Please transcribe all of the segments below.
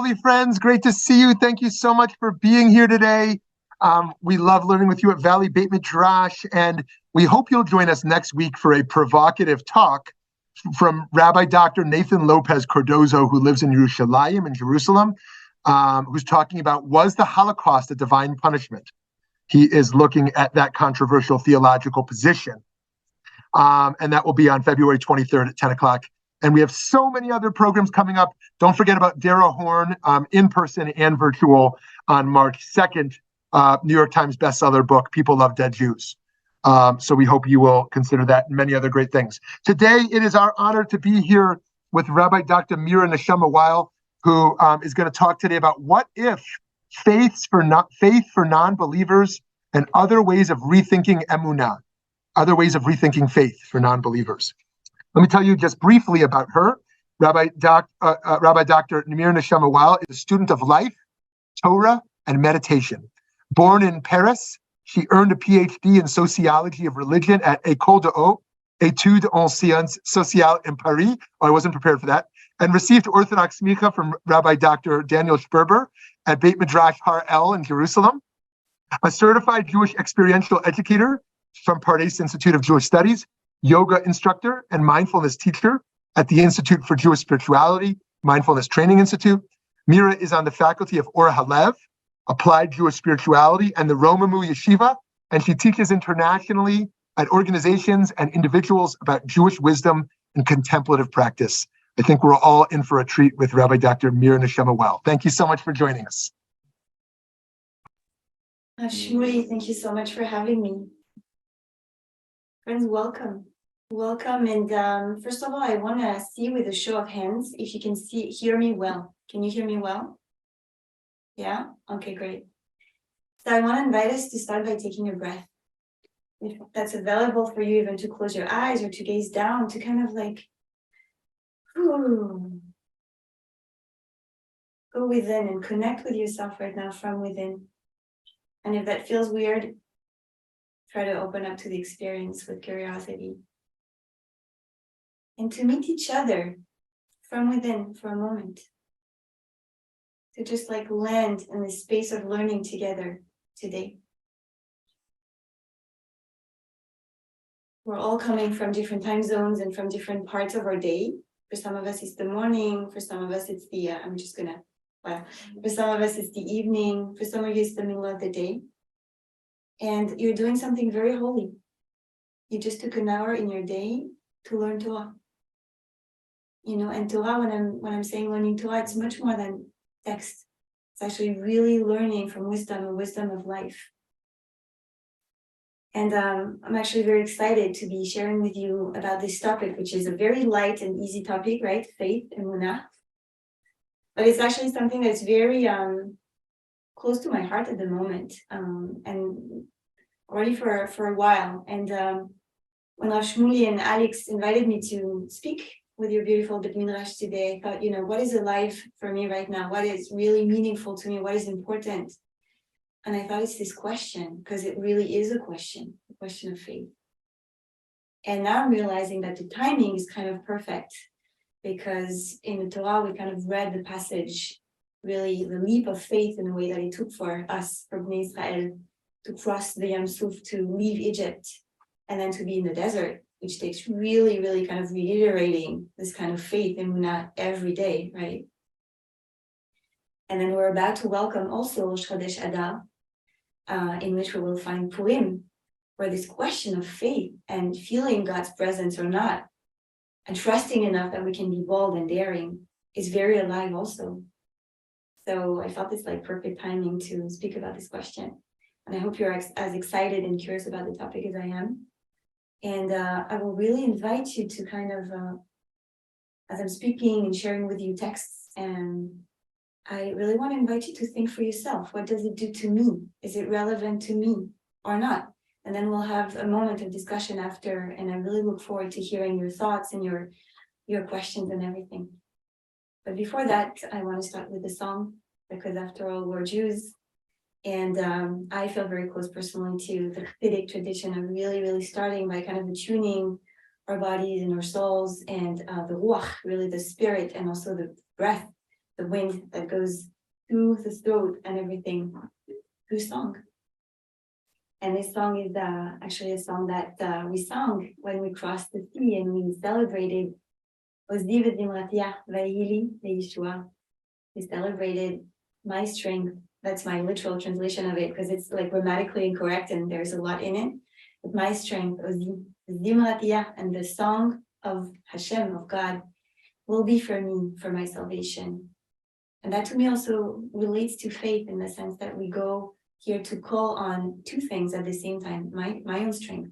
Lovely friends, great to see you. Thank you so much for being here today. We love learning with you at Valley Beit Midrash, and we hope you'll join us next week for a provocative talk from Rabbi Dr. Nathan Lopez Cardozo, who lives in Yerushalayim in Jerusalem, who's talking about, was the Holocaust a divine punishment? He is looking at that controversial theological position. And that will be on February 23rd at 10 o'clock. And we have so many other programs coming up. Don't forget about Dara Horn, in person and virtual, on March 2nd. New York Times bestseller book, People Love Dead Jews. So we hope you will consider that and many other great things. Today, it is our honor to be here with Rabbi Dr. Mira Neshama Weil, who is going to talk today about what if faith for non-believers and other ways of rethinking emunah, other ways of rethinking faith for non-believers. Let me tell you just briefly about her. Rabbi Dr. Mira Neshama Weil is a student of life, Torah, and meditation. Born in Paris, she earned a Ph.D. in Sociology of Religion at Ecole de Hautes Etudes en Sciences Sociales in Paris. Oh, I wasn't prepared for that. And received orthodox smicha from Rabbi Dr. Daniel Sperber at Beit Midrash Har'El in Jerusalem. A certified Jewish Experiential Educator from Pardes Institute of Jewish Studies, yoga instructor and mindfulness teacher at the Institute for Jewish Spirituality, Mindfulness Training Institute. Mira is on the faculty of Or Halev, Applied Jewish Spirituality, and the Romemu yeshiva, and she teaches internationally at organizations and individuals about Jewish wisdom and contemplative practice. I think we're all in for a treat with Rabbi Dr. Mira Neshama Weil. Thank you so much for joining us. Shmuley, thank you so much for having me. Friends, welcome. Welcome. And first of all, I want to see with a show of hands if you can hear me well. Can you hear me well? Yeah? Okay, great. So I want to invite us to start by taking a breath. If that's available for you, even to close your eyes or to gaze down, to kind of like go within and connect with yourself right now from within. And if that feels weird, try to open up to the experience with curiosity. And to meet each other from within for a moment. To just like land in the space of learning together today. We're all coming from different time zones and from different parts of our day. For some of us, it's the morning. For some of us, it's the, for some of us, it's the evening. For some of you, it's the middle of the day. And you're doing something very holy. You just took an hour in your day to learn Torah. You know, and Torah, when I'm saying learning Torah, it's much more than text. It's actually really learning from wisdom and wisdom of life. And I'm actually very excited to be sharing with you about this topic, which is a very light and easy topic, right? Faith, emuna. But it's actually something that's very close to my heart at the moment, and already for a while. And when Rav Shmuley and Alex invited me to speak with your beautiful Beit Midrash today, I thought, you know, what is alive for me right now? What is really meaningful to me? What is important? And I thought it's this question, because it really is a question of faith. And now I'm realizing that the timing is kind of perfect, because in the Torah, we kind of read the passage, really the leap of faith in the way that it took for us, for Bnei Israel, to cross the Yam Suf, to leave Egypt, and then to be in the desert, which takes really, really kind of reiterating this kind of faith in Emunah every day, right? And then we're about to welcome also Rosh Chodesh Adar, in which we will find Purim, where this question of faith and feeling God's presence or not, and trusting enough that we can be bold and daring, is very alive also. So I felt it's like perfect timing to speak about this question. And I hope you're as excited and curious about the topic as I am. And I will really invite you to kind of, as I'm speaking and sharing with you texts, and I really want to invite you to think for yourself. What does it do to me? Is it relevant to me or not? And then we'll have a moment of discussion after, and I really look forward to hearing your thoughts and your questions and everything. But before that, I want to start with a song, because after all, we're Jews. And I feel very close personally to the Hasidic tradition of really, really starting by kind of attuning our bodies and our souls and the ruach, really the spirit, and also the breath, the wind that goes through the throat and everything through song. And this song is actually a song that we sang when we crossed the sea and we celebrated Ozdi v'zimratia v'yili v'yishua. We celebrated my strength. That's my literal translation of it because it's like grammatically incorrect and there's a lot in it. But my strength, Ozdi v'zimratia, and the song of Hashem, of God, will be for me, for my salvation. And that to me also relates to faith in the sense that we go here to call on two things at the same time, my own strength,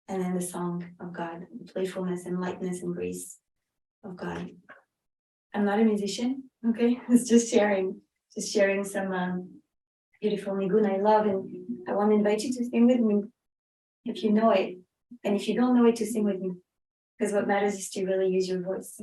and then the song of God, the playfulness and lightness and grace of God. I'm not a musician, okay? It's just sharing some beautiful nigun I love, and I want to invite you to sing with me if you know it, and if you don't know it, to sing with me, because what matters is to really use your voice.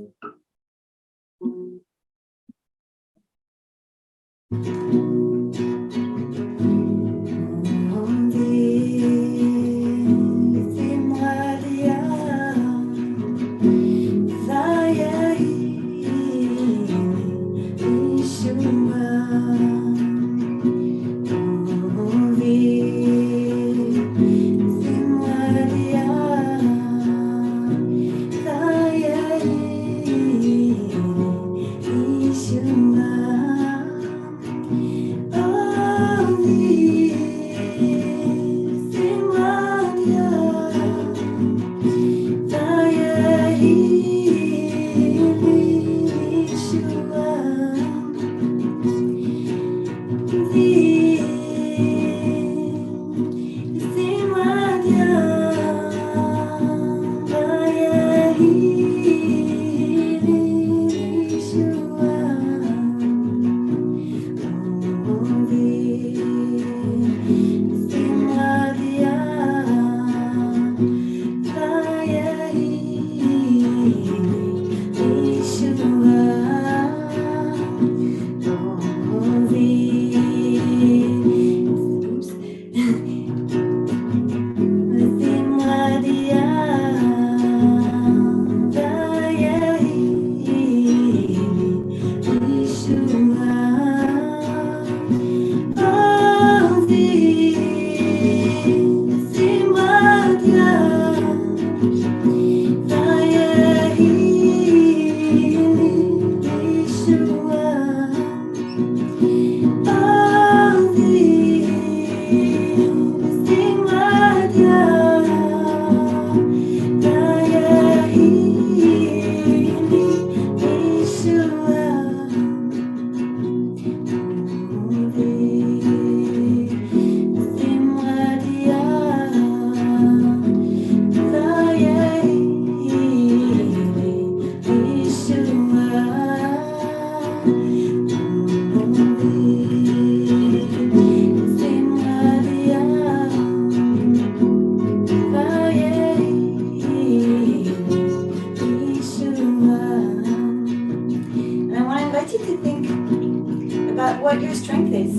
What your strength is,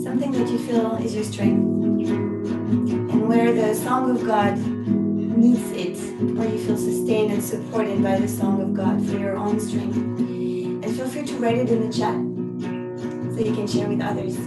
something that you feel is your strength, and where the song of God meets it, where you feel sustained and supported by the song of God for your own strength. And feel free to write it in the chat so you can share with others.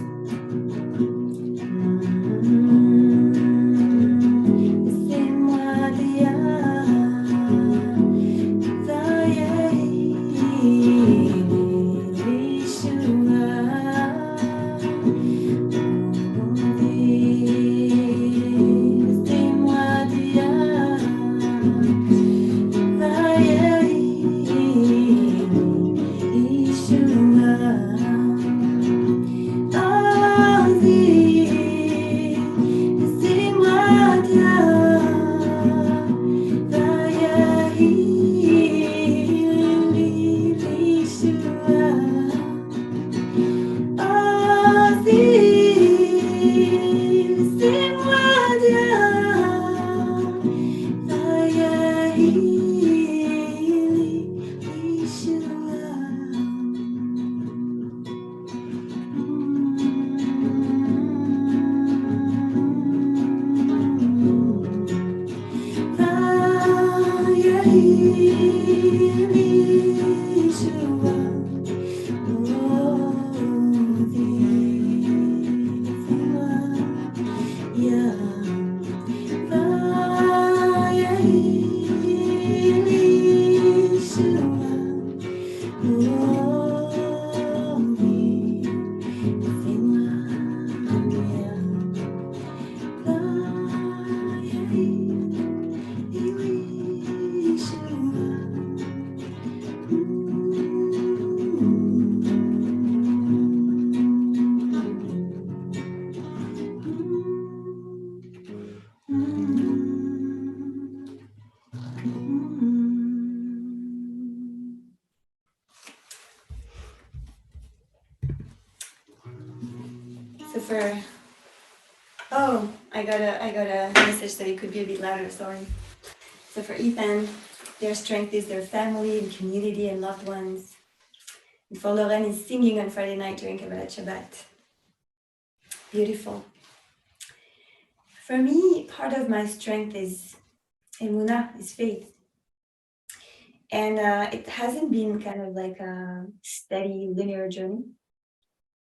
So I got a message that it could be a bit louder, sorry. So for Ethan, their strength is their family and community and loved ones. And for Lauren, is singing on Friday night during Kabbalat Shabbat. Beautiful. For me, part of my strength is emuna, is faith. And it hasn't been kind of like a steady linear journey.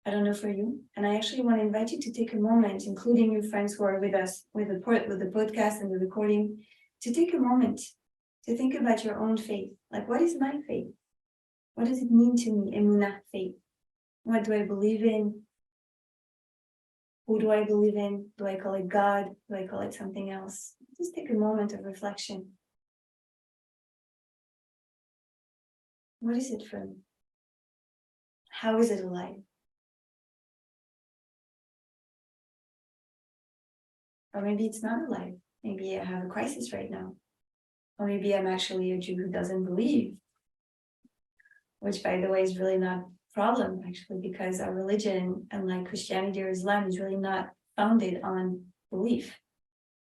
I don't know for you. And I actually want to invite you to take a moment, including your friends who are with us with the podcast and the recording, to take a moment to think about your own faith. Like, what is my faith? What does it mean to me, emuna, faith? What do I believe in? Who do I believe in? Do I call it God? Do I call it something else? Just take a moment of reflection. What is it for me? How is it alive? Or maybe it's not alive. Maybe I have a crisis right now. Or maybe I'm actually a Jew who doesn't believe. Which, by the way, is really not a problem, actually, because our religion, unlike Christianity or Islam, is really not founded on belief.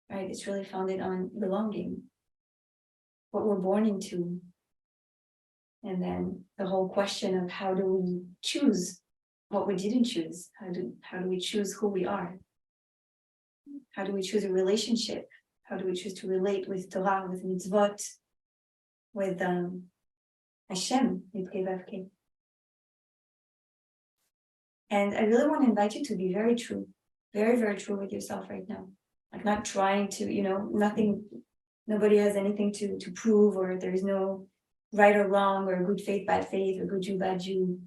Right? It's really founded on belonging. What we're born into. And then the whole question of how do we choose what we didn't choose? How do we choose who we are? How do we choose a relationship? How do we choose to relate with Torah, with mitzvot, with Hashem? And I really want to invite you to be very true, very, very true with yourself right now. Like not trying to, nobody has anything to prove, or there is no right or wrong, or good faith, bad faith, or good Jew, bad Jew.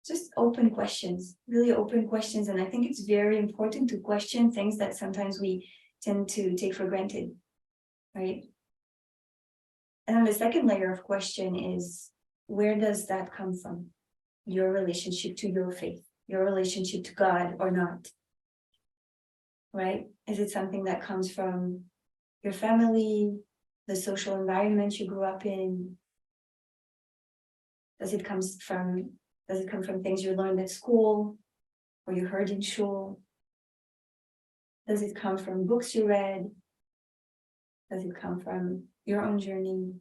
Just open questions, really open questions. And I think it's very important to question things that sometimes we tend to take for granted, right? And then the second layer of question is, where does that come from? Your relationship to your faith, your relationship to God or not, right? Is it something that comes from your family, the social environment you grew up in? Does it come from things you learned at school or you heard in shul? Does it come from books you read? Does it come from your own journey?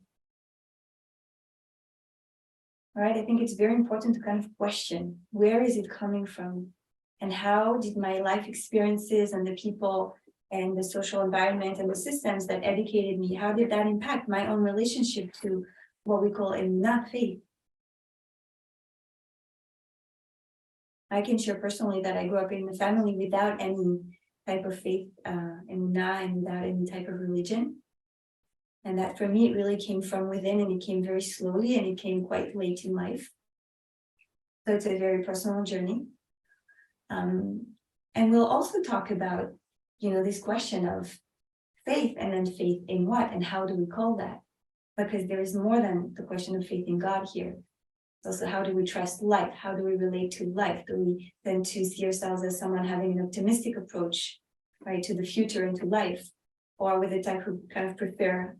All right, I think it's very important to kind of question, where is it coming from? And how did my life experiences and the people and the social environment and the systems that educated me, how did that impact my own relationship to what we call emuna, faith? I can share personally that I grew up in a family without any type of faith, emuna, and without any type of religion. And that for me, it really came from within, and it came very slowly, and it came quite late in life. So it's a very personal journey. And we'll also talk about, this question of faith, and then faith in what, and how do we call that? Because there is more than the question of faith in God here. It's also, how do we trust life? How do we relate to life? Do we tend to see ourselves as someone having an optimistic approach, right, to the future and to life? Or with the type who kind of prefer,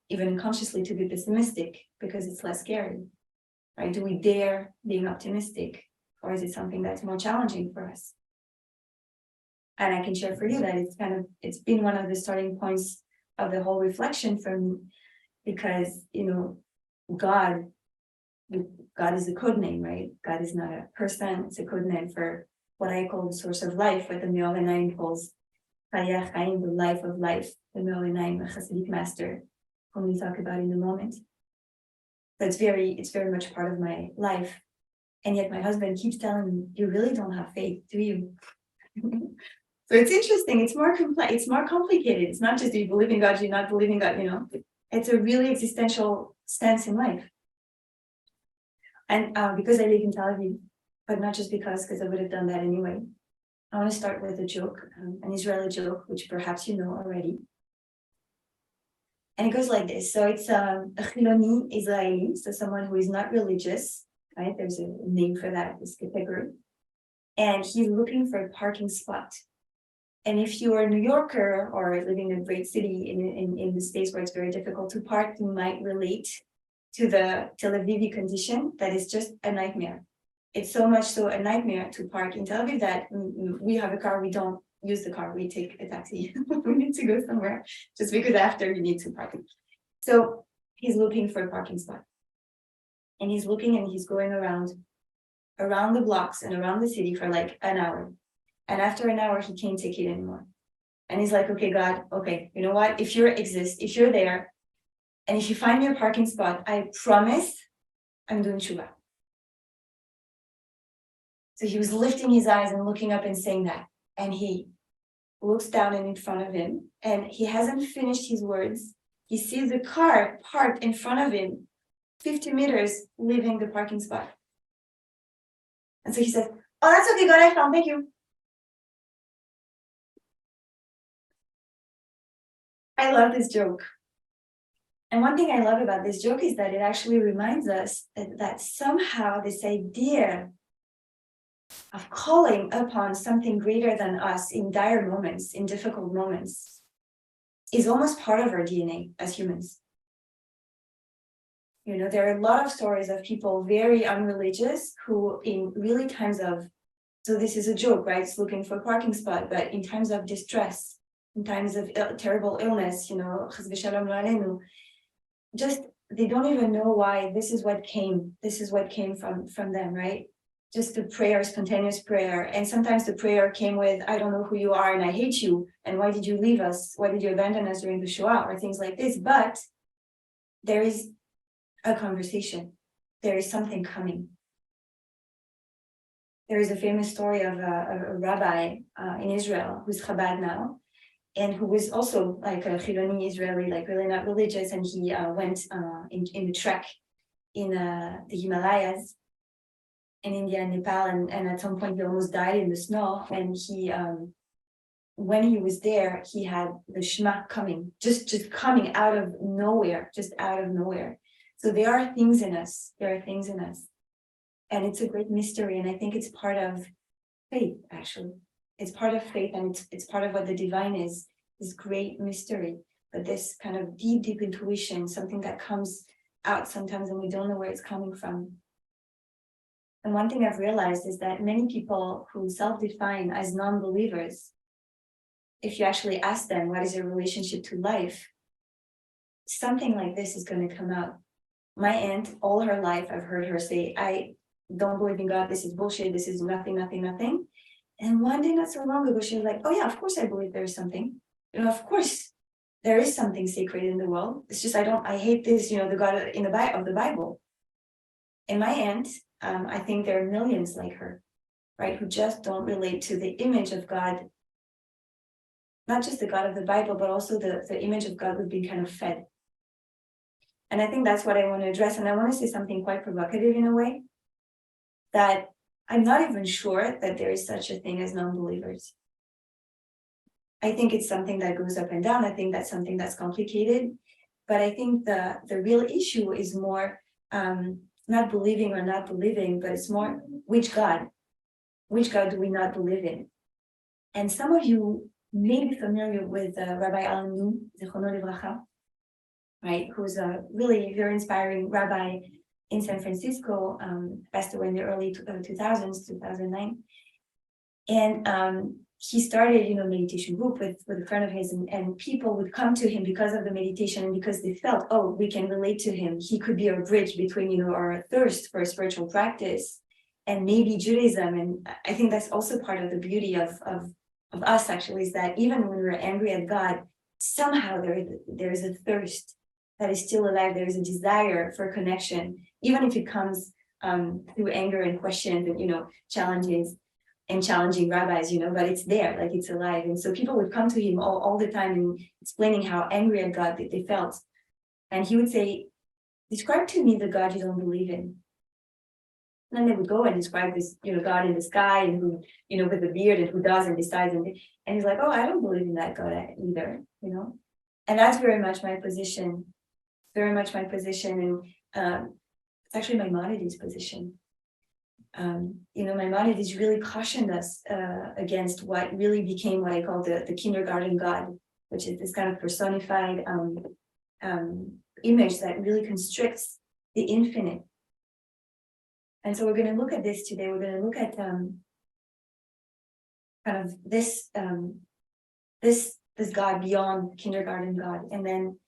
even unconsciously, to be pessimistic because it's less scary, right? Do we dare being optimistic, or is it something that's more challenging for us? And I can share for you that it's been one of the starting points of the whole reflection for me, because God is a code name, right? God is not a person; it's a code name for what I call the source of life, what the Mira Neshama calls Chaya Chaim, the life of life, the Mira Neshama, a Hasidic master, whom we talk about in a moment. So it's very much part of my life. And yet my husband keeps telling me, you really don't have faith, do you? So it's interesting. It's more complex. It's more complicated. It's not just, do you believe in God, do you not believe in God, It's a really existential stance in life. And because I live in Tel Aviv, but not just because I would have done that anyway. I want to start with a joke, an Israeli joke, which perhaps you know already. And it goes like this. So it's a Chiloni Israeli, so someone who is not religious, right? There's a name for that, this category. And he's looking for a parking spot. And if you are a New Yorker or living in a great city in the States where it's very difficult to park, you might relate to the Tel Avivi condition that is just a nightmare. it's so much so a nightmare to park in Tel Aviv that we have a car, we don't use the car, we take a taxi. We need to go somewhere just because after you need to park. So he's looking for a parking spot. And he's looking and he's going around the blocks and around the city for like an hour. And after an hour, he can't take it anymore. And he's like, okay, God, okay, you know what? If you exist, if you're there, and if you find me a parking spot, I promise I'm doing tshuva. So he was lifting his eyes and looking up and saying that. And he looks down and in front of him, and he hasn't finished his words. He sees the car parked in front of him, 50 meters, leaving the parking spot. And so he says, oh, that's okay, God, I found, thank you. I love this joke. And one thing I love about this joke is that it actually reminds us that somehow this idea of calling upon something greater than us in dire moments, in difficult moments, is almost part of our DNA as humans. You know, there are a lot of stories of people very unreligious who in really times of, so this is a joke, right? It's looking for a parking spot, but in times of distress, in times of terrible illness, you know, just they don't even know why this is what came from them, right? Just the prayer, spontaneous prayer. And sometimes the prayer came with, I don't know who you are and I hate you. And why did you leave us? Why did you abandon us during the Shoah or things like this? But there is a conversation. There is something coming. There is a famous story of a rabbi in Israel who's Chabad now, and who was also like a Chiloni Israeli, like really not religious. And he went in the trek in the Himalayas in India and Nepal, and at some point he almost died in the snow. And he, when he was there, he had the Shema coming, just coming out of nowhere, just out of nowhere. So there are things in us. There are things in us, and it's a great mystery. And I think it's part of faith. Actually, it's part of faith, and it's part of what the divine is. This great mystery, but this kind of deep intuition, something that comes out sometimes, and we don't know where it's coming from. And one thing I've realized is that many people who self-define as non-believers, if you actually ask them, what is your relationship to life? Something like this is going to come out. My aunt, all her life, I've heard her say, I don't believe in God. This is bullshit. This is nothing. And one day, not so long ago, she was like, oh yeah, of course I believe there's something. You know, of course there is something sacred in the world. It's just, I hate this, you know, the God of the Bible. And my aunt, I think there are millions like her, right, who just don't relate to the image of God, not just the God of the Bible, but also the image of God we've been kind of fed. And I think that's what I want to address. And I want to say something quite provocative in a way, that I'm not even sure that there is such a thing as non-believers. I think it's something that goes up and down. I think that's something that's complicated. But I think the real issue is more not believing or not believing, but it's more which God do we not believe in? And some of you may be familiar with Rabbi Alenu, Zichrono Livracha, right, who's a really very inspiring rabbi in San Francisco, passed away in the early 2000s, 2009. And he started, you know, meditation group with a friend of his, and people would come to him because of the meditation and because they felt, oh, we can relate to him. He could be a bridge between, you know, our thirst for spiritual practice and maybe Judaism. And I think that's also part of the beauty of us, actually, is that even when we're angry at God, somehow there is a thirst that is still alive. There is a desire for connection, even if it comes through anger and questions and, you know, challenges and challenging rabbis, you know, but it's there, like it's alive. And so people would come to him all the time and explaining how angry at God they felt. And he would say, describe to me the God you don't believe in. And then they would go and describe this, you know, God in the sky and who, you know, with the beard and who does and decides. And he's like, oh, I don't believe in that God either, you know. And that's very much my position, And it's actually Maimonides' position. You know, Maimonides really cautioned us against what really became what I call the kindergarten God, which is this kind of personified image that really constricts the infinite. And so we're going to look at this today. We're going to look at kind of this God beyond kindergarten God. And then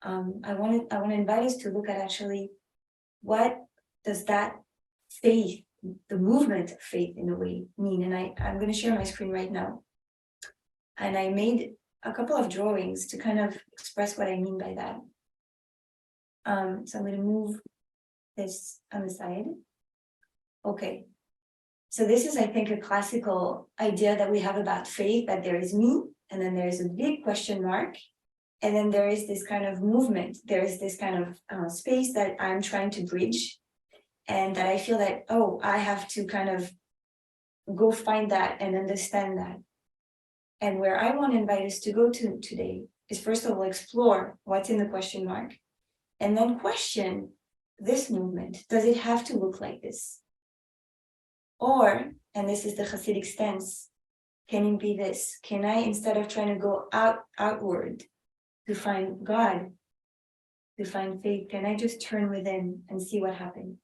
I want to invite us to look at actually what does that faith, the movement of faith in a way, mean. And I'm going to share my screen right now. And I made a couple of drawings to kind of express what I mean by that. So I'm going to move this on the side. Okay. So this is, I think, a classical idea that we have about faith, that there is me, and then there is a big question mark, and then there is this kind of movement. There is this kind of space that I'm trying to bridge, and that I feel that, oh, I have to kind of go find that and understand that. And where I want to invite us to go to today is, first of all, explore what's in the question mark, and then question this movement. Does it have to look like this? Or, and this is the Hasidic stance, can it be this? Can I, instead of trying to go outward to find God, to find faith, can I just turn within and see what happens?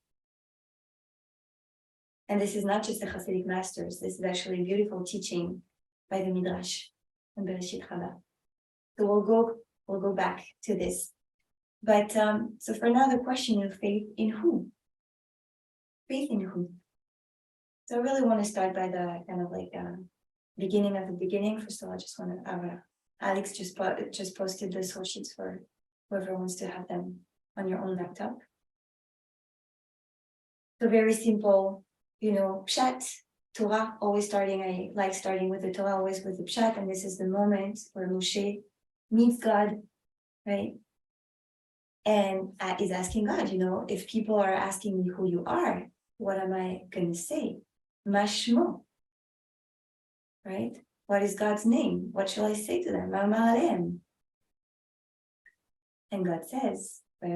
And this is not just the Hasidic masters. This is actually a beautiful teaching by the Midrash and Bereshit Rabbah. So we'll go back to this. But so for now, the question of faith in who? Faith in who? So I really want to start by the kind of like beginning of the beginning. First of all, I just want to, Alex just posted the source sheets for whoever wants to have them on your own laptop. So very simple, Pshat, Torah, always starting, I like starting with the Torah, always with the Pshat, and this is the moment where Moshe meets God, right? And is asking God, if people are asking me who you are, what am I going to say? Mashmo, right? What is God's name? What shall I say to them? And God says, I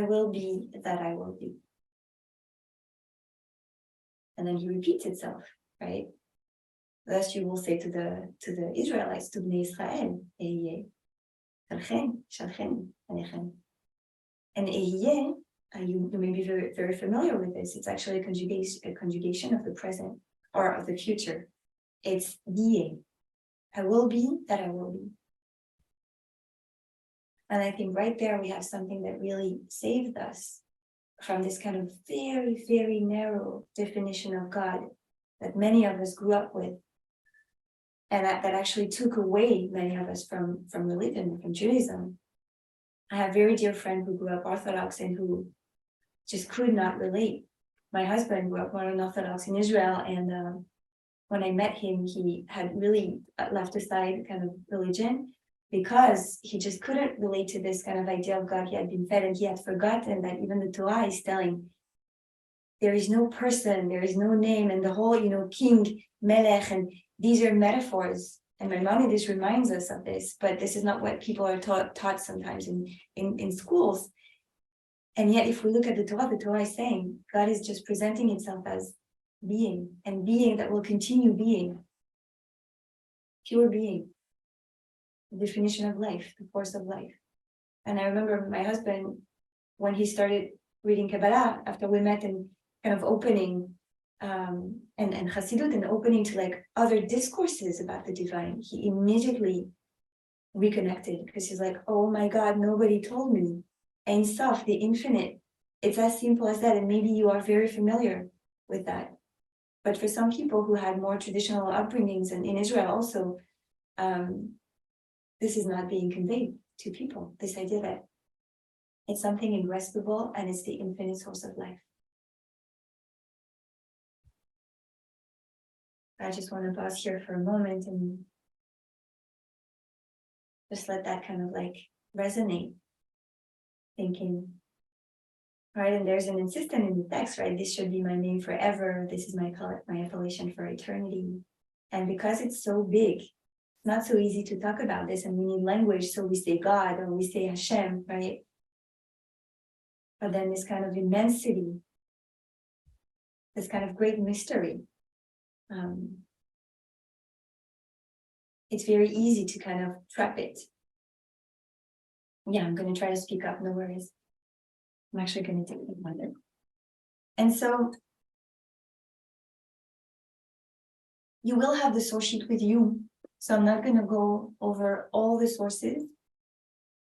will be that I will be. And then he repeats itself, right? Thus you will say to the Israelites, to Bnei Israel, Shalchen, Alechem. And you may be very, very familiar with this. It's actually a conjugation of the present or of the future. It's being. I will be that I will be. And I think right there we have something that really saved us from this kind of very, very narrow definition of God that many of us grew up with. And that actually took away many of us from religion, from Judaism. I have a very dear friend who grew up Orthodox and who just could not relate. My husband grew up modern Orthodox in Israel, and when I met him, he had really left aside kind of religion because he just couldn't relate to this kind of idea of God he had been fed, and he had forgotten that even the Torah is telling there is no person, there is no name, and the whole, king, melech, and these are metaphors. And my mommy just reminds us of this, but this is not what people are taught sometimes in schools. And yet, if we look at the Torah is saying God is just presenting itself as being, and being that will continue being, pure being, the definition of life, the force of life. And I remember my husband, when he started reading Kabbalah, after we met, and kind of opening and Chassidut, and opening to like other discourses about the divine, he immediately reconnected because he's like, oh my God, nobody told me. Ein Sof, the infinite, it's as simple as that. And maybe you are very familiar with that. But for some people who had more traditional upbringings, and in Israel also, this is not being conveyed to people, this idea that it's something irresistible and it's the infinite source of life. I just want to pause here for a moment and just let that kind of like resonate, thinking, right? And there's an insistence in the text, right? This should be my name forever. This is my appellation for eternity. And because it's so big, it's not so easy to talk about this, and we need language, so we say God or we say Hashem, right? But then this kind of immensity, this kind of great mystery, it's very easy to kind of trap it. Yeah, I'm going to try to speak up, no worries. I'm actually going to take a minute. And so you will have the source sheet with you. So I'm not going to go over all the sources.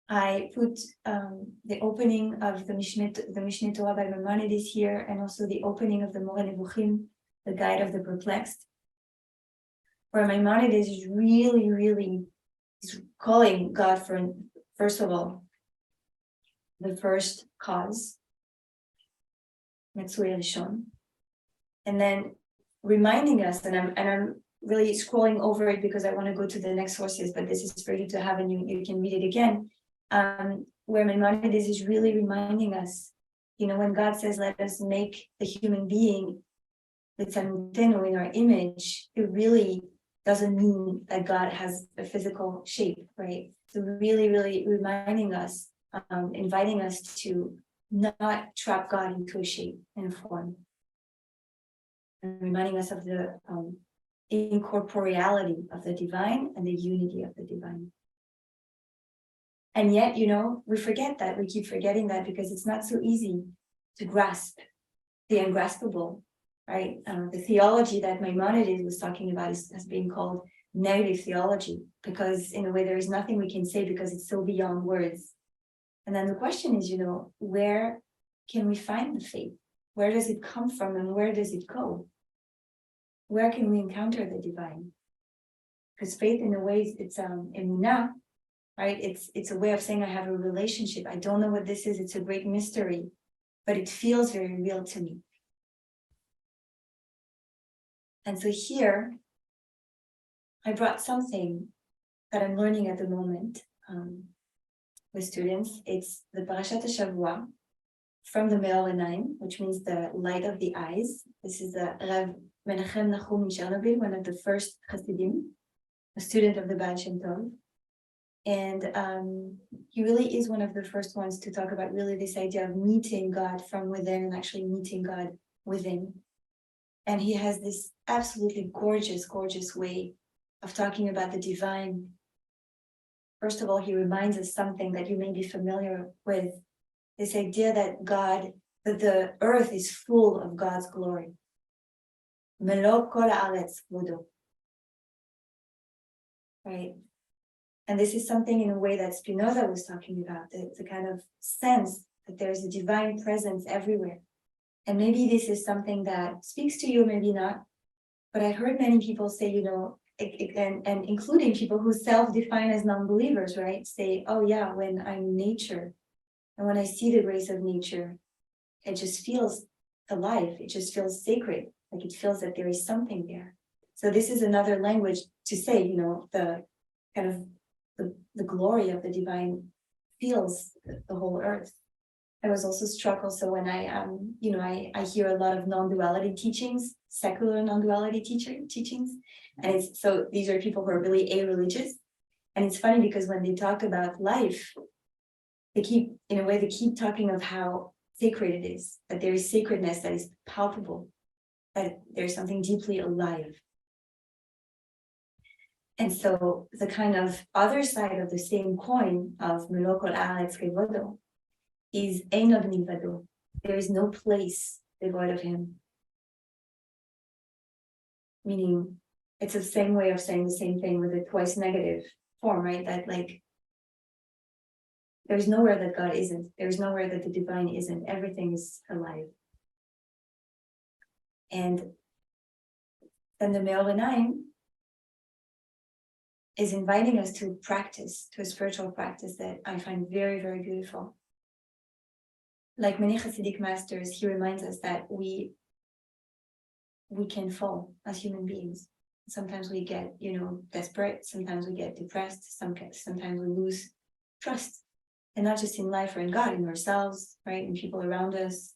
I put the opening of the Mishneh Torah by Maimonides here, and also the opening of the Moreh Nevuchim, the Guide of the Perplexed, where Maimonides is really calling God for, first of all, the first cause, Metzui Rishon, and then reminding us, and I'm really scrolling over it because I want to go to the next sources, but this is for you to have, and you can read it again. Where Maimonides is really reminding us, when God says, let us make the human being in our image, it really doesn't mean that God has a physical shape, right? So really reminding us, inviting us to not trap God into a shape and a form. And reminding us of the incorporeality of the divine and the unity of the divine. And yet, we forget that. We keep forgetting that because it's not so easy to grasp the ungraspable, right? The theology that Maimonides was talking about has been called negative theology, because in a way there is nothing we can say because it's so beyond words. And then the question is, where can we find the faith? Where does it come from and where does it go? Where can we encounter the divine? Because faith, in a way, it's emuna, right? It's a way of saying I have a relationship. I don't know what this is. It's a great mystery, but it feels very real to me. And so here, I brought something that I'm learning at the moment with students. It's the Parashat Shavua from the Me'or Einayim, which means the light of the eyes. This is the Rav Menachem Nachum in Chernobyl, one of the first Hasidim, a student of the Baal Shem Tov. And he really is one of the first ones to talk about really this idea of meeting God from within and actually meeting God within. And he has this absolutely gorgeous way of talking about the divine. First of all, he reminds us something that you may be familiar with, this idea that that the earth is full of God's glory. Melo kol haaretz kvodo. Right? And this is something in a way that Spinoza was talking about, the kind of sense that there's a divine presence everywhere. And maybe this is something that speaks to you, maybe not. But I've heard many people say, and including people who self-define as non-believers, right? Say, oh yeah, when I'm in nature, and when I see the grace of nature, it just feels alive. It just feels sacred. Like it feels that there is something there. So this is another language to say, the kind of the glory of the divine feels the whole earth. I was also struck also when I hear a lot of non-duality teachings, secular non-duality teachings. And so these are people who are really a-religious. And it's funny because when they talk about life, they keep talking of how sacred it is, that there is sacredness that is palpable, that there's something deeply alive. And so the kind of other side of the same coin of Melo kol haaretz kvodo is ein od milvado. There is no place devoid of him. Meaning, it's the same way of saying the same thing with a twice negative form, right? That there's nowhere that God isn't. There's nowhere that the divine isn't. Everything is alive. And then the Me'or Einayim is inviting us to a spiritual practice that I find very, very beautiful. Like many Hasidic masters, he reminds us that we can fall as human beings. Sometimes we get, desperate. Sometimes we get depressed. Sometimes we lose trust, and not just in life or in God, in ourselves, right, in people around us.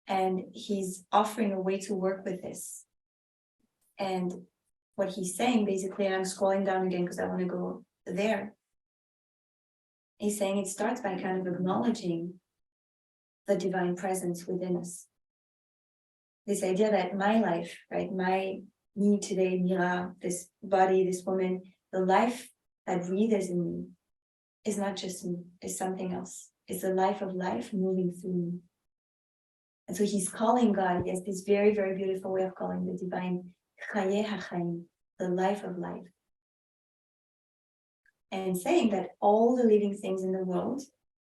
And he's offering a way to work with this. And what he's saying, basically, and I'm scrolling down again because I want to go there. He's saying it starts by kind of acknowledging the divine presence within us. This idea that my life, right, me today, Mira, this body, this woman, the life that breathes in me is not just me, is something else. is the life of life moving through me. And so he's calling God, yes, this very, very beautiful way of calling the divine, Chaye HaChaim, the life of life. And saying that all the living things in the world,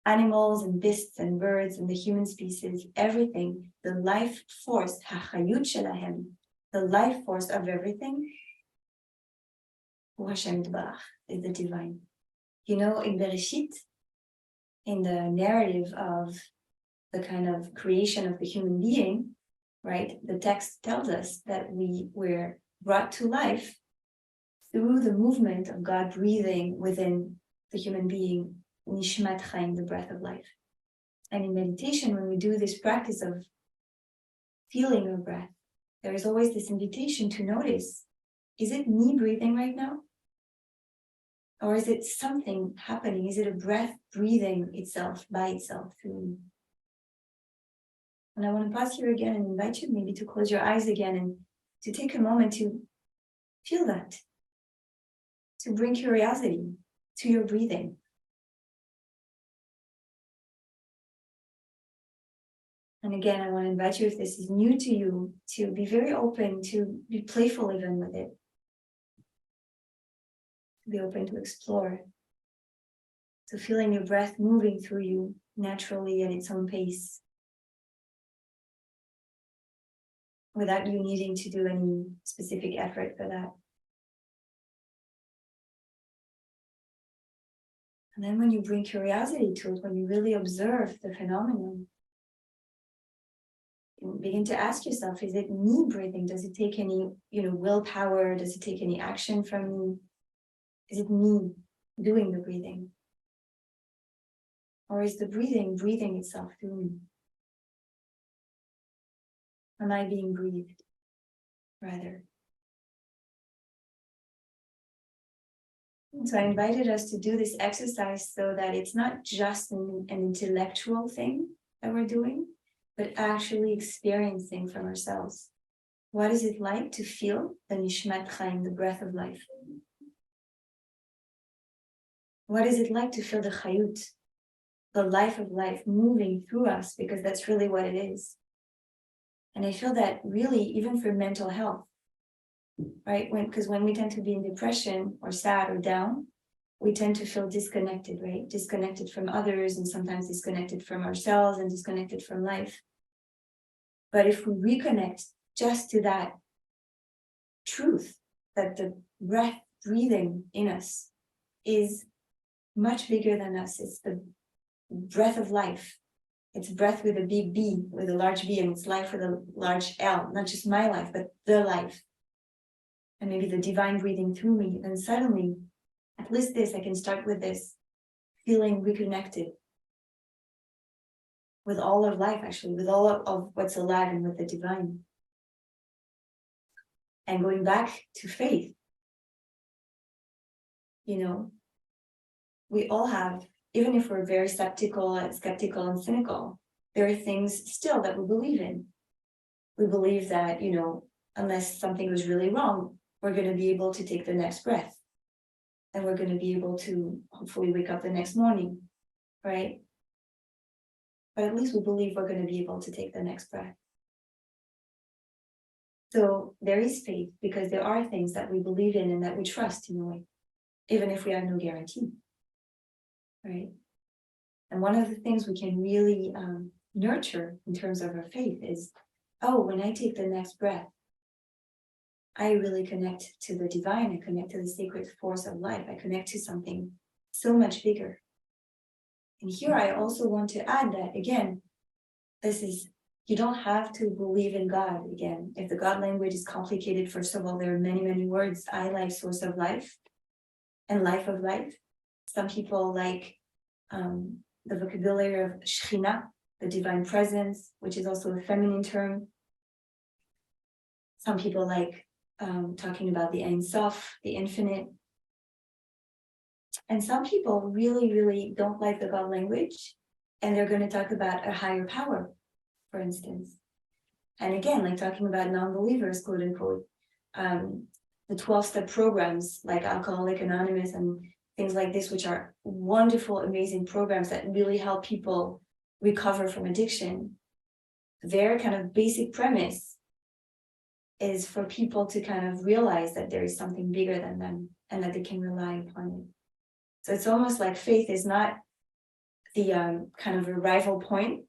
animals and beasts and birds and the human species, everything, the life force, HaChayut Shelahem, the life force of everything, Hu Hashem Tbarach, is the divine. You know, in Bereshit, in the narrative of the kind of creation of the human being, right? The text tells us that we were brought to life through the movement of God breathing within the human being, Nishmat Chaim, the breath of life. And in meditation, when we do this practice of feeling our breath, there is always this invitation to notice, is it me breathing right now? Or is it something happening? Is it a breath breathing itself by itself through me? And I want to pause here again and invite you maybe to close your eyes again and to take a moment to feel that, to bring curiosity to your breathing. And again, I want to invite you, if this is new to you, to be very open, to be playful even with it. To be open to explore. To feeling your breath moving through you naturally at its own pace. Without you needing to do any specific effort for that. And then when you bring curiosity to it, when you really observe the phenomenon, you begin to ask yourself, is it me breathing? Does it take any, willpower? Does it take any action from me? Is it me doing the breathing? Or is the breathing itself through me? Am I being breathed, rather? So I invited us to do this exercise so that it's not just an intellectual thing that we're doing, but actually experiencing from ourselves. What is it like to feel the Nishmat Chaim, the breath of life? What is it like to feel the Chayut, the life of life moving through us? Because that's really what it is. And I feel that really, even for mental health, right? Because when we tend to be in depression or sad or down, we tend to feel disconnected, right? Disconnected from others and sometimes disconnected from ourselves and disconnected from life. But if we reconnect just to that truth, that the breath breathing in us is much bigger than us. It's the breath of life. It's breath with a big B, with a large B, and it's life with a large L. Not just my life, but the life. And maybe the divine breathing through me. Then suddenly, at least I can start with this, feeling reconnected with all of life, actually, with all of what's alive and with the divine. And going back to faith, we all have, even if we're very skeptical and cynical, there are things still that we believe in. We believe that, unless something was really wrong, we're going to be able to take the next breath. And we're going to be able to hopefully wake up the next morning, right? But at least we believe we're going to be able to take the next breath. So there is faith because there are things that we believe in and that we trust in a way, even if we have no guarantee, right? And one of the things we can really nurture in terms of our faith is, when I take the next breath, I really connect to the divine. I connect to the sacred force of life. I connect to something so much bigger. And here I also want to add that, again, you don't have to believe in God. Again, if the God language is complicated, first of all, there are many, many words. I like source of life and life of life. Some people like the vocabulary of Shekhinah, the divine presence, which is also a feminine term. Some people like talking about the Ein Sof, the infinite. And some people really, really don't like the God language, and they're going to talk about a higher power, for instance. And again, like talking about non-believers, quote unquote, the 12-step programs like Alcoholics Anonymous and things like this, which are wonderful, amazing programs that really help people recover from addiction, their kind of basic premise is for people to kind of realize that there is something bigger than them and that they can rely upon it. So it's almost like faith is not the kind of arrival point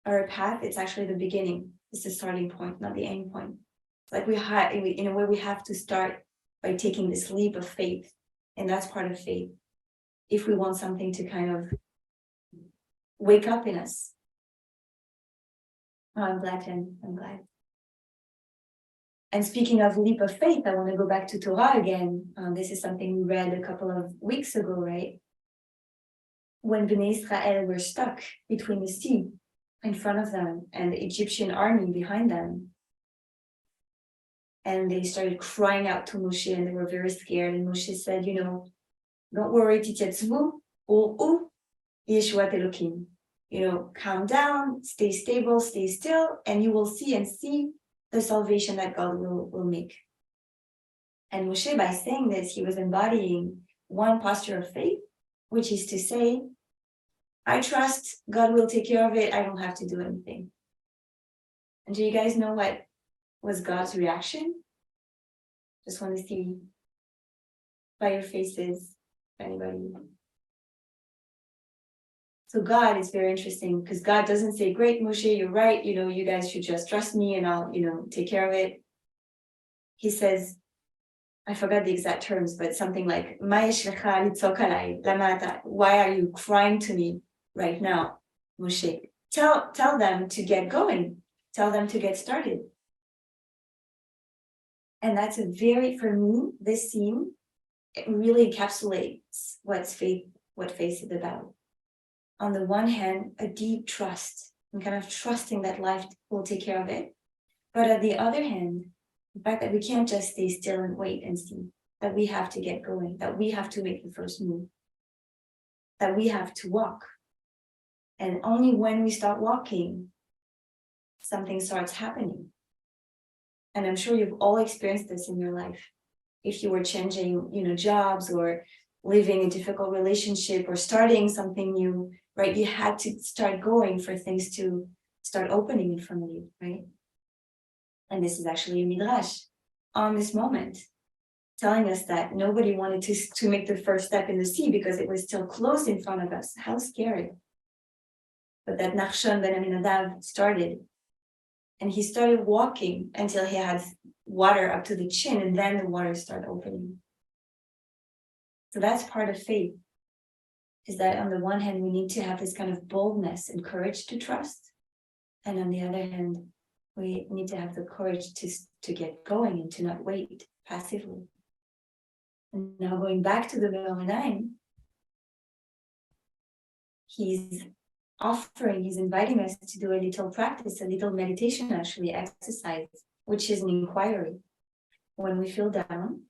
or a path, it's actually the beginning. It's the starting point, not the end point. It's like in a way, we have to start by taking this leap of faith, and that's part of faith. If we want something to kind of wake up in us. Oh, I'm glad, Jen. I'm glad. And speaking of leap of faith, I want to go back to Torah again. This is something we read a couple of weeks ago, right? When Bnei Israel were stuck between the sea in front of them and the Egyptian army behind them. And they started crying out to Moshe and they were very scared. And Moshe said, don't worry, tityatzvu u'u Yeshuat Elokim. Calm down, stay stable, stay still, and you will see the salvation that God will make. And Moshe, by saying this, he was embodying one posture of faith, which is to say, I trust God will take care of it. I don't have to do anything. And do you guys know what was God's reaction? Just want to see by your faces, if anybody. So God is very interesting because God doesn't say, great, Moshe, you're right. You guys should just trust me and I'll, take care of it. He says, I forgot the exact terms, but something like, why are you crying to me right now, Moshe? Tell them to get going. Tell them to get started. And that's for me, this scene, it really encapsulates what faith is about. On the one hand, a deep trust and kind of trusting that life will take care of it. But on the other hand, the fact that we can't just stay still and wait and see, that we have to get going, that we have to make the first move, that we have to walk. And only when we start walking, something starts happening. And I'm sure you've all experienced this in your life. If you were changing, jobs or living a difficult relationship or starting something new, right? You had to start going for things to start opening in front of you, right? And this is actually a midrash on this moment, telling us that nobody wanted to make the first step in the sea because it was still closed in front of us. How scary. But that Nachshon ben Aminadav started, and he started walking until he had water up to the chin, and then the water started opening. So that's part of faith, is that on the one hand, we need to have this kind of boldness and courage to trust. And on the other hand, we need to have the courage to get going and to not wait passively. And now going back to the Romemu, he's inviting us to do a little practice, a little meditation, actually, exercise, which is an inquiry. When we feel down,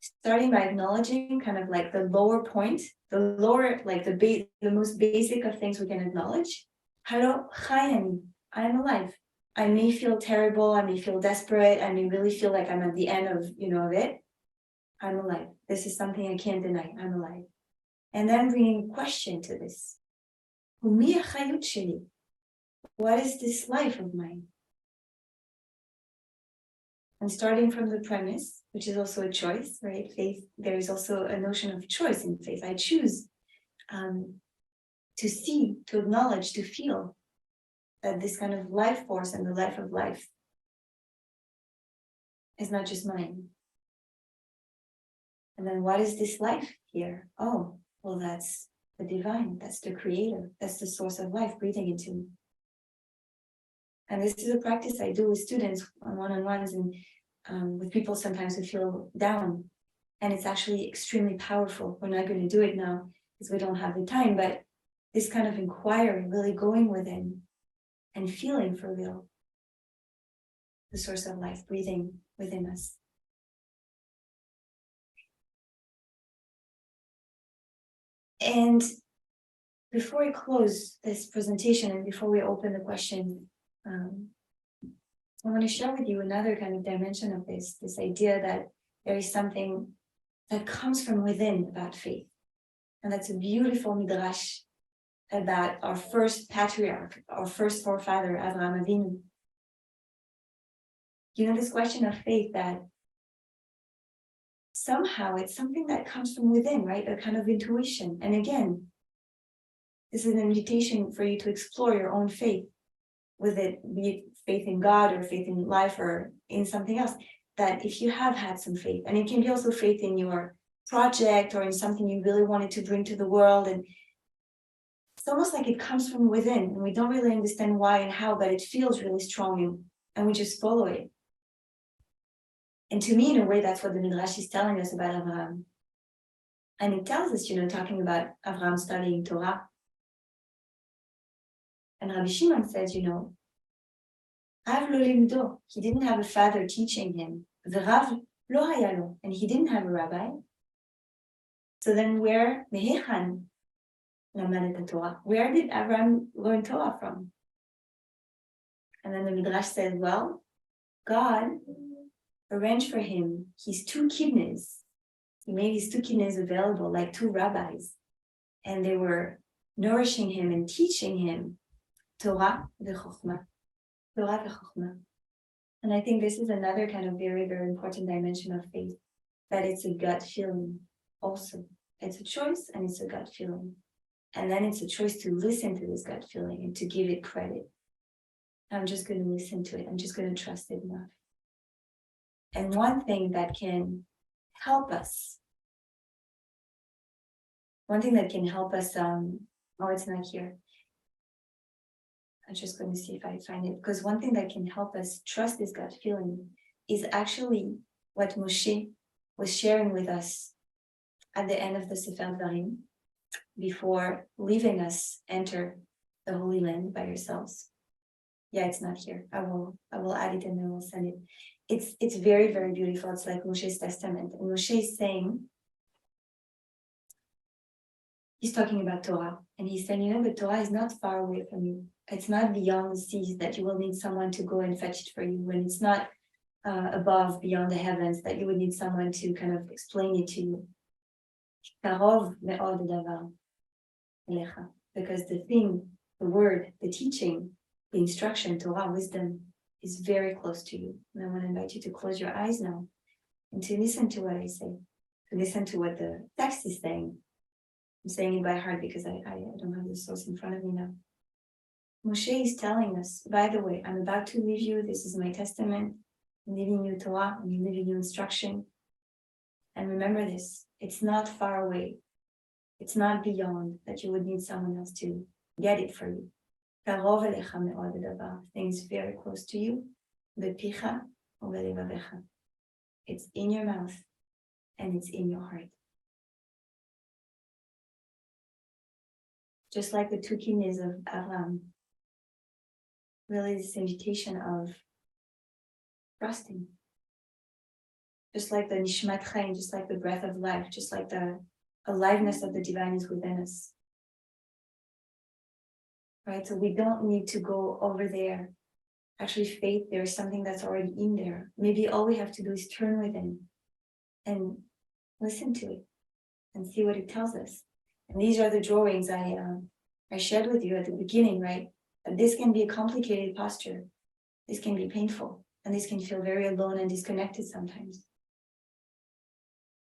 starting by acknowledging kind of like the lower point, the most basic of things we can acknowledge. Halo chayani, I am alive. I may feel terrible, I may feel desperate, I may really feel like I'm at the end of it. I'm alive. This is something I can't deny. I'm alive. And then bringing question to this. What is this life of mine? And starting from the premise, which is also a choice, right? Faith, there is also a notion of choice in faith. I choose to see, to acknowledge, to feel that this kind of life force and the life of life is not just mine. And then what is this life here? Oh, well, that's the divine, that's the creator, that's the source of life breathing into me. And this is a practice I do with students on one-on-ones and with people sometimes who feel down. And it's actually extremely powerful. We're not going to do it now because we don't have the time, but this kind of inquiry, really going within and feeling for real the source of life breathing within us. And before I close this presentation and before we open the question, I want to share with you another kind of dimension of this idea that there is something that comes from within about faith. And that's a beautiful midrash about our first patriarch, our first forefather, Avraham Avinu. You know, this question of faith, that somehow it's something that comes from within, right? A kind of intuition. And again, this is an invitation for you to explore your own faith, with it, be it faith in God or faith in life or in something else. That if you have had some faith, and it can be also faith in your project or in something you really wanted to bring to the world, and it's almost like it comes from within, and we don't really understand why and how, but it feels really strong, and we just follow it. And to me, in a way, that's what the Midrash is telling us about Avraham. And it tells us, you know, talking about Avraham studying Torah. And Rabbi Shimon says, you know, Av lo limdo, he didn't have a father teaching him. V'rav lo haya lo, and he didn't have a rabbi. So then where, mehechan lamad et Torah? Where did Avraham learn Torah from? And then the Midrash says, well, God arranged for him his two kidneys. He made his two kidneys available, like two rabbis. And they were nourishing him and teaching him Torah v'chokhmah. Torah v'chokhmah. And I think this is another kind of very, very important dimension of faith, that it's a gut feeling also. It's a choice and it's a gut feeling. And then it's a choice to listen to this gut feeling and to give it credit. I'm just going to listen to it. I'm just going to trust it enough. And one thing that can help us, oh, it's not here. I'm just going to see if I find it. Because one thing that can help us trust this gut feeling is actually what Moshe was sharing with us at the end of the Sefer Dvarim, before leaving us enter the Holy Land by yourselves. Yeah, it's not here. I will add it and then we'll send it. It's very, very beautiful. It's like Moshe's testament. And Moshe is saying, he's talking about Torah. And he's saying, you know, the Torah is not far away from you. It's not beyond the seas that you will need someone to go and fetch it for you. When it's not above, beyond the heavens, that you would need someone to kind of explain it to you. Karov me'od davar elecha. Because the thing, the word, the teaching, the instruction, Torah, wisdom, is very close to you. And I want to invite you to close your eyes now and to listen to what I say, to listen to what the text is saying. I'm saying it by heart because I don't have the source in front of me now. Moshe is telling us, by the way, I'm about to leave you. This is my testament. I'm leaving you Torah. I'm leaving you instruction. And remember this, it's not far away. It's not beyond that you would need someone else to get it for you. Things very close to you. It's in your mouth and it's in your heart. Just like the two kidneys of Avraham, really this invitation of trusting. Just like the nishmat chaim, just like the breath of life, just like the aliveness of the divine is within us. Right, so we don't need to go over there. Actually, faith, there's something that's already in there. Maybe all we have to do is turn within and listen to it and see what it tells us. And these are the drawings I shared with you at the beginning, right? That this can be a complicated posture. This can be painful, and this can feel very alone and disconnected sometimes.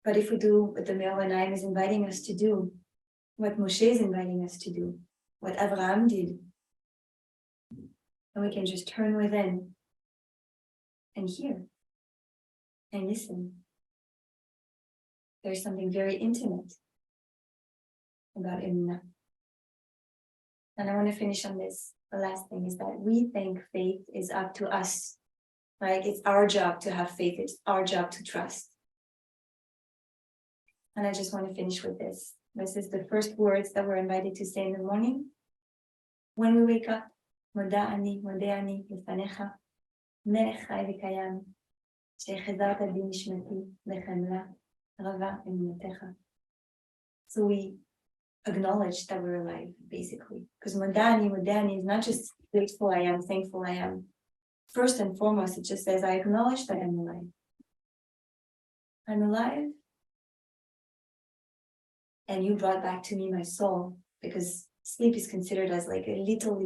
But if we do what the Mira Neshama is inviting us to do, what Moshe is inviting us to do, what Avraham did, and we can just turn within and hear and listen. There's something very intimate about emuna. And I want to finish on this. The last thing is that we think faith is up to us, right? It's our job to have faith. It's our job to trust. And I just want to finish with this. This is the first words that we're invited to say in the morning. When we wake up, Moda ani lefanecha, melech chai v'kayam, she'chezarta bi nishmati b'chemla, rava emunatecha. So we acknowledge that we're alive, basically. Because Modani is not just grateful I am, thankful I am. First and foremost, it just says, I acknowledge that I'm alive. I'm alive. and you brought back to me my soul, because sleep is considered as like a little,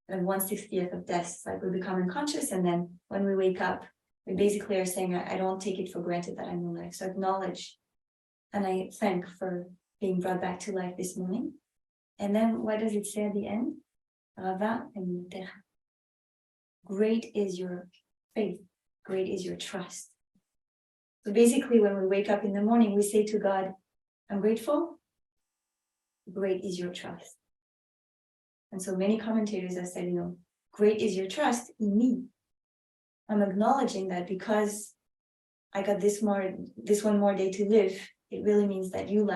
and 1/60th of death. It's like we become unconscious, and then when we wake up, we basically are saying, I don't take it for granted that I'm alive. So acknowledge, and I thank for being brought back to life this morning. And then what does it say at the end? Rava emunatecha. Great is your faith. Great is your trust. So basically, when we wake up in the morning, we say to God, I'm grateful. Great is your trust. And so many commentators have said, great is your trust in me. I'm acknowledging that because I got this one more day to live, it really means that you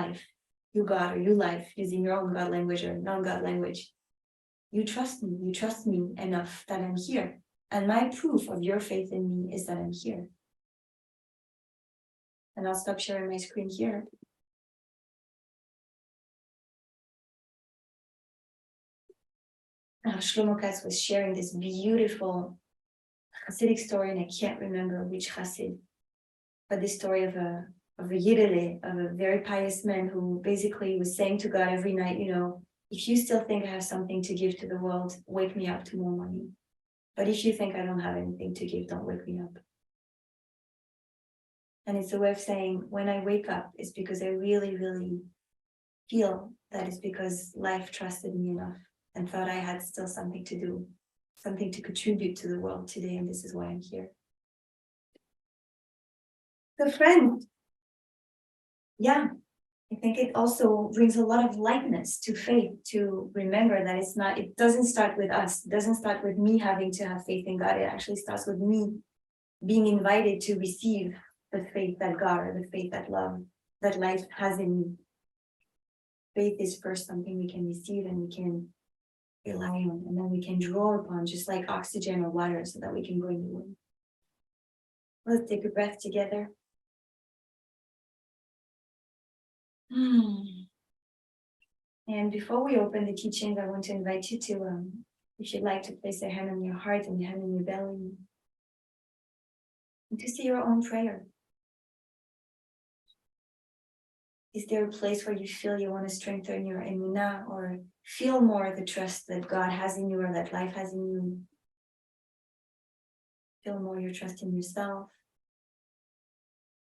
God, or you life, using your own God language or non-God language, you trust me enough that I'm here. And my proof of your faith in me is that I'm here. And I'll stop sharing my screen here. Shlomo Katz was sharing this beautiful Hasidic story, and I can't remember which Hasid, but the story of a Yidele, of a very pious man who basically was saying to God every night, if you still think I have something to give to the world, wake me up tomorrow morning. But if you think I don't have anything to give, don't wake me up. And it's a way of saying, when I wake up, it's because I really, really feel that it's because life trusted me enough and thought I had still something to do, something to contribute to the world today, and this is why I'm here. So friends, I think it also brings a lot of lightness to faith, to remember that it doesn't start with us. It doesn't start with me having to have faith in God. It actually starts with me being invited to receive the faith that God, or the faith that love, that life has in me. Faith is first something we can receive and we can rely on, and then we can draw upon, just like oxygen or water, so that we can go in the wind. Let's take a breath together. And before we open the teachings, I want to invite you to, if you'd like, to place a hand on your heart and a hand on your belly, and to say your own prayer. Is there a place where you feel you want to strengthen your emuna, or feel more the trust that God has in you, or that life has in you? Feel more your trust in yourself.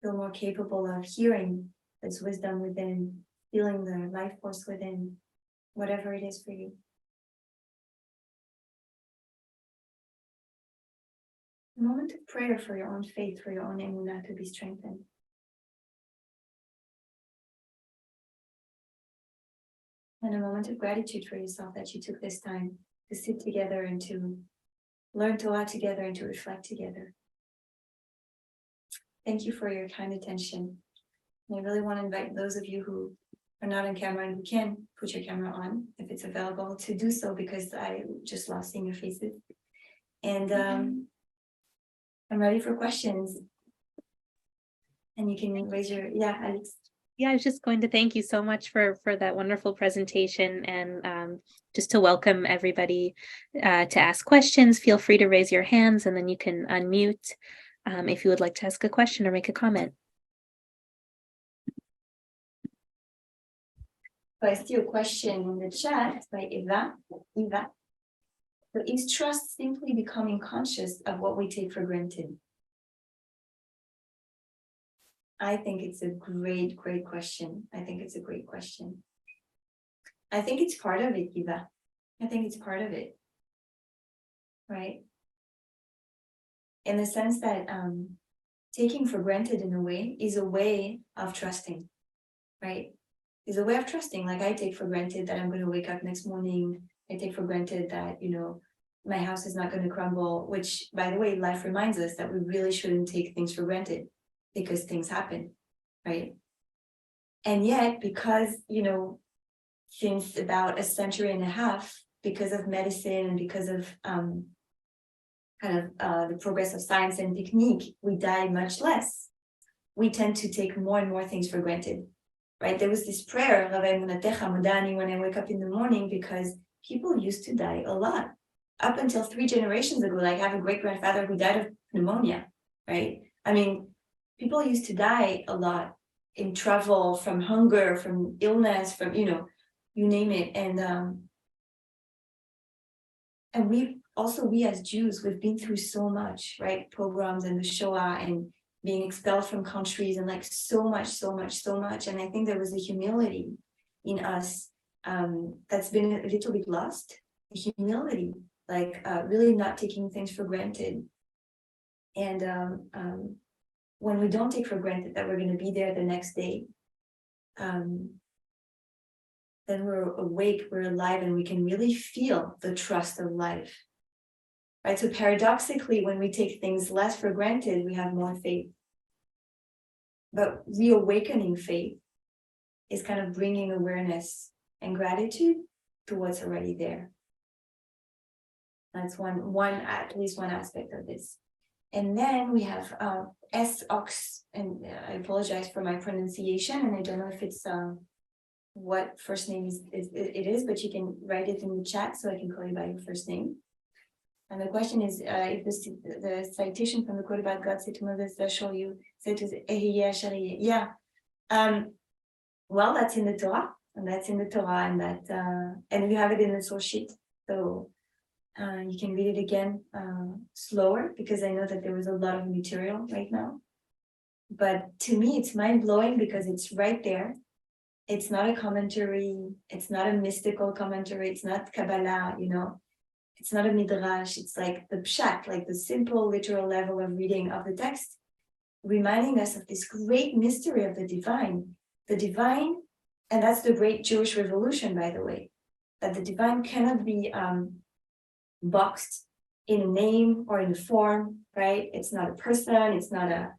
Feel more capable of hearing this wisdom within, feeling the life force within, whatever it is for you. A moment of prayer for your own faith, for your own emuna to be strengthened. And a moment of gratitude for yourself that you took this time to sit together and to learn Torah together and to reflect together. Thank you for your kind attention. And I really want to invite those of you who are not on camera and who can put your camera on, if it's available, to do so, because I just love seeing your faces. And I'm ready for questions. And you can raise your, Alex. Yeah, I was just going to thank you so much for that wonderful presentation, and just to welcome everybody to ask questions. Feel free to raise your hands, and then you can unmute if you would like to ask a question or make a comment. So I see a question in the chat by Eva. So is trust simply becoming conscious of what we take for granted? I think it's a great question. I think it's a great question. I think it's part of it, Eva. I think it's part of it, right? In the sense that taking for granted, in a way, is a way of trusting, right? Is a way of trusting. Like, I take for granted that I'm going to wake up next morning. I take for granted that, my house is not going to crumble, which, by the way, life reminds us that we really shouldn't take things for granted, because things happen, right? And yet, because, since about a century and a half, because of medicine and because of the progress of science and technique, we die much less. We tend to take more and more things for granted, right? There was this prayer, when I wake up in the morning, because people used to die a lot. Up until 3 generations ago, like, I have a great-grandfather who died of pneumonia, right? I mean, people used to die a lot. in travel, from hunger, from illness, from, you name it. And we as Jews, we've been through so much, right? Pogroms and the Shoah and being expelled from countries and like so much. And I think there was a humility in us that's been a little bit lost. Humility, like really not taking things for granted. And when we don't take for granted that we're going to be there the next day, then we're awake, we're alive, and we can really feel the trust of life. Right? So paradoxically, when we take things less for granted, we have more faith. But reawakening faith is kind of bringing awareness and gratitude to what's already there. That's at least one aspect of this. And then we have S-Ox, and I apologize for my pronunciation, and I don't know if it's what first name it is, but you can write it in the chat so I can call you by your first name. And the question is, if the citation from the quote about God said to Moses, "I show you," said to EHESS. Yeah. Well, that's in the Torah, and and you have it in the source sheet. So you can read it again slower, because I know that there was a lot of material right now. But to me, it's mind-blowing because it's right there. It's not a commentary. It's not a mystical commentary. It's not Kabbalah, It's not a midrash. It's like the pshat, like the simple literal level of reading of the text, reminding us of this great mystery of the divine. The divine, and that's the great Jewish revolution, by the way, that the divine cannot be boxed in a name or in a form, right? It's not a person, it's not a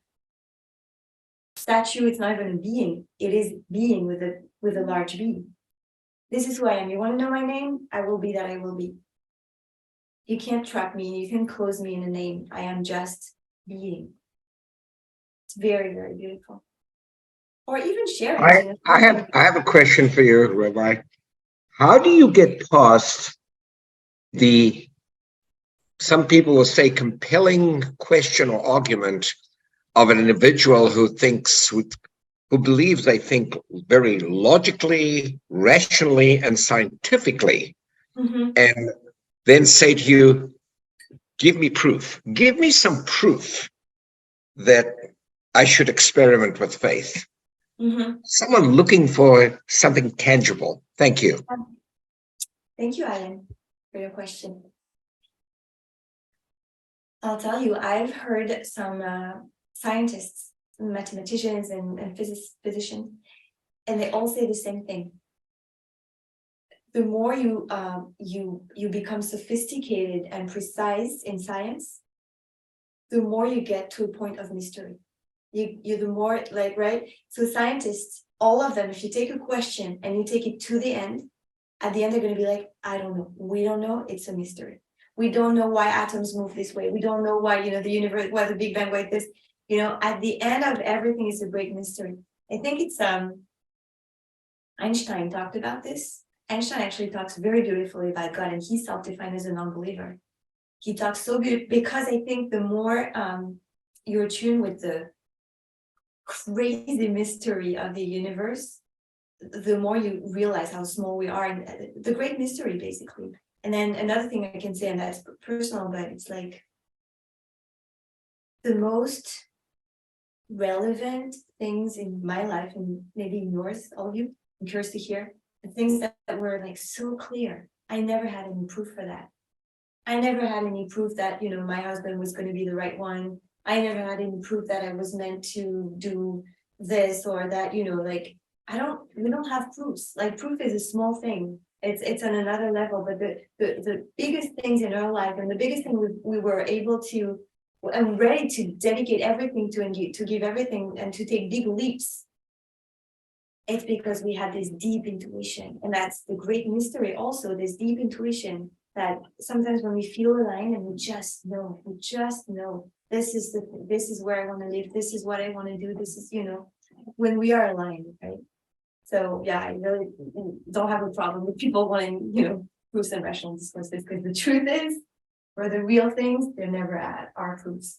statue, it's not even a being. It is being with a large B. This is who I am. You want to know my name? I will be that I will be. You can't trap me, you can close me in a name. I am just being. It's very, very beautiful. Or even sharing. I have a question for you, Rabbi. How do you get past some people will say, compelling question or argument of an individual who believes they think very logically, rationally, and scientifically, and then say to you, give me proof. Give me some proof that I should experiment with faith. Someone looking for something tangible. Thank you. Thank you, Alan, for your question. I'll tell you, I've heard some scientists, mathematicians, and physicians, and they all say the same thing. The more you become sophisticated and precise in science, the more you get to a point of mystery. You the more, like, right? So scientists, all of them, if you take a question and you take it to the end, at the end they're going to be like, I don't know. We don't know. It's a mystery. We don't know why atoms move this way. We don't know why, the universe, why the Big Bang, like this. At the end of everything is a great mystery. I think it's Einstein talked about this. Einstein actually talks very beautifully about God, and he's self-defined as a non-believer. He talks so beautifully because I think the more you're attuned with the crazy mystery of the universe, the more you realize how small we are, and the great mystery, basically. And then another thing I can say, and that's personal, but it's like the most relevant things in my life, and maybe in yours, all of you, I'm curious to hear, the things that were like so clear. I never had any proof for that. I never had any proof that, my husband was going to be the right one. I never had any proof that I was meant to do this or that, we don't have proofs. Like, proof is a small thing. It's on another level, but the biggest things in our life, and the biggest thing we were able to, and ready to dedicate everything to, and to give everything and to take big leaps, it's because we had this deep intuition. And that's the great mystery also, this deep intuition that sometimes when we feel aligned and we just know, this is where I want to live, this is what I want to do, this is, when we are aligned, right? So yeah, I really don't have a problem with people wanting, proofs and rational discourses, because the truth is, for the real things, they're never our proofs.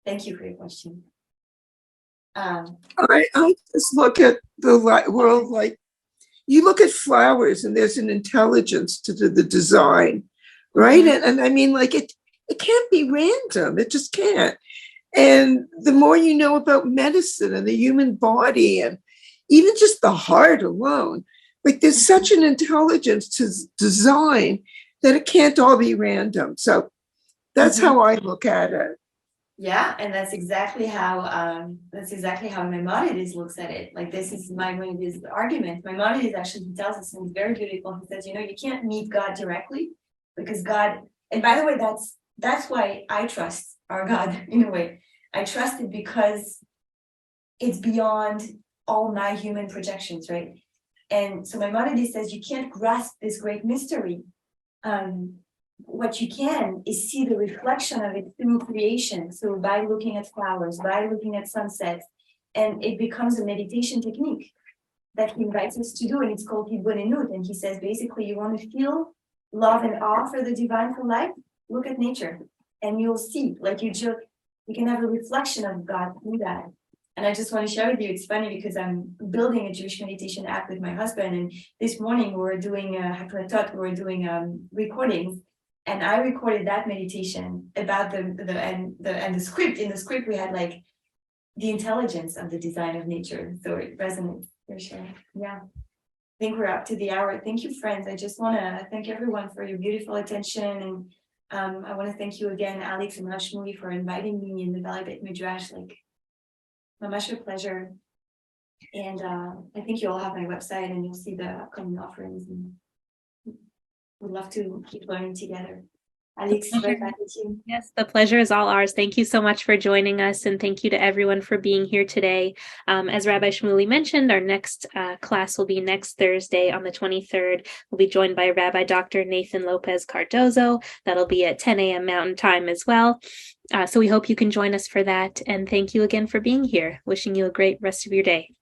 Thank you for your question. I just look at the world like you look at flowers and there's an intelligence to the design, right? Mhm. And I mean, like it can't be random. It just can't. And the more you know about medicine and the human body and even just the heart alone, like there's such an intelligence to design that it can't all be random. So that's Mhm. how I look at it. Yeah, and that's exactly how Maimonides looks at it. Like this is Maimonides' argument. Maimonides actually tells us something very beautiful. He says, you can't meet God directly because God, and by the way, that's why I trust our God in a way. I trust it because it's beyond all my human projections, right? And so Maimonides says you can't grasp this great mystery. What you can is see the reflection of it through creation. So by looking at flowers, by looking at sunsets, and it becomes a meditation technique that he invites us to do, and it's called Hibonenut. And he says basically, you want to feel love and awe for the divine, for life, look at nature, and you'll see, like you can have a reflection of God through that. And I just want to share with you, it's funny because I'm building a Jewish meditation app with my husband, and this morning we were doing recordings. And I recorded that meditation about the script. In the script, we had like the intelligence of the design of nature. So it resonates for sure. Yeah. I think we're up to the hour. Thank you, friends. I just want to thank everyone for your beautiful attention. And I want to thank you again, Alex and Rav Shmuley, for inviting me in the Valley Beit Midrash. Like, mamash a pleasure. And I think you all have my website and you'll see the upcoming offerings. And we'd love to keep learning together. Alex, right back with you. Yes, the pleasure is all ours. Thank you so much for joining us, and thank you to everyone for being here today. As Rabbi Shmuley mentioned, our next class will be next Thursday on the 23rd. We'll be joined by Rabbi Dr. Nathan Lopez Cardozo. That'll be at 10 a.m. Mountain Time as well. So we hope you can join us for that. And thank you again for being here. Wishing you a great rest of your day.